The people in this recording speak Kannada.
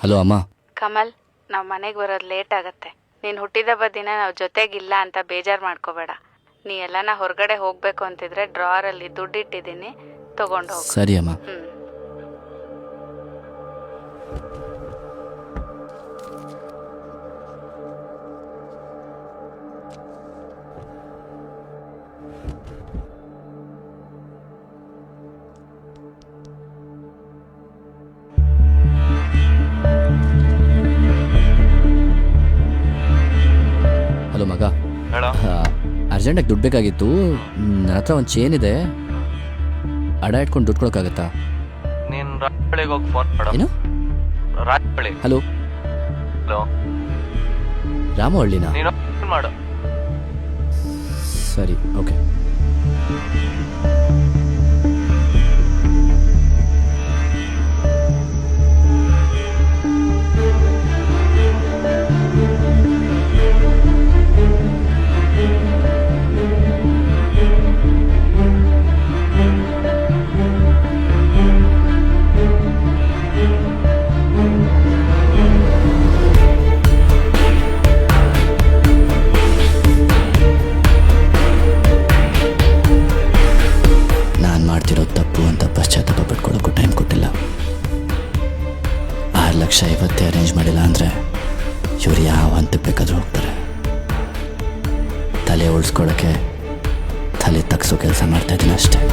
ಹಲೋ ಅಮ್ಮ. ಕಮಲ್, ನಾವು ಮನೆಗೆ ಬರೋದು ಲೇಟ್ ಆಗತ್ತೆ. ನೀನು ಹುಟ್ಟಿದಬ್ಬ ದಿನ ನಾವು ಜೊತೆಗಿಲ್ಲ ಅಂತ ಬೇಜಾರು ಮಾಡ್ಕೋಬೇಡ. ನೀ ಎಲ್ಲನ ಹೊರಗಡೆ ಹೋಗಬೇಕು ಅಂತಿದ್ರೆ ಡ್ರಾರಲ್ಲಿ ದುಡ್ಡು ಇಟ್ಟಿದ್ದೀನಿ, ತಗೊಂಡು ಹೋಗು. ಸರಿ ಅಮ್ಮ. ಹಲೋ ಮಗ, ಅರ್ಜೆಂಟಾಗಿ ದುಡ್ಡು ಬೇಕಾಗಿತ್ತು. ನನ್ನ ಹತ್ರ ಒಂದು ಚೇನ್ ಇದೆ, ಅಡ ಇಟ್ಕೊಂಡು ದುಡ್ಡು ಕೊಡೋಕ್ಕಾಗತ್ತಾ? ನೀನು ರಾಜಬಳಿಗೆ ಹೋಗಿ ಫೋನ್ ಮಾಡು. ಏನು? ರಾಜಬಳಿ. ಹಲೋ ಹಲೋ, ರಾಮಹಳ್ಳಿನಾ? ನೀನು ಫೋನ್ ಮಾಡು. ಸರಿ, ಓಕೆ. ಮಾಡ್ತಿರೋ ತಪ್ಪು ಅಂತ ಪಶ್ಚಾತ್ತಾಪ ಪಡ್ಕೊಳ್ಳೋಕ್ಕೂ ಟೈಮ್ ಕೊಟ್ಟಿಲ್ಲ. 6 ಲಕ್ಷ ಇವತ್ತೇ ಅರೇಂಜ್ ಮಾಡಿಲ್ಲ ಅಂದರೆ ಇವ್ರು ಯಾವ ಹಂತಕ್ಕೆ ಬೇಕಾದರೂ ಹೋಗ್ತಾರೆ. ತಲೆ ಉಳಿಸ್ಕೊಳ್ಳೋಕ್ಕೆ ತಲೆ ತಗ್ಸೋ ಕೆಲಸ ಮಾಡ್ತಾಯಿದ್ದೀನಿ ಅಷ್ಟೇ.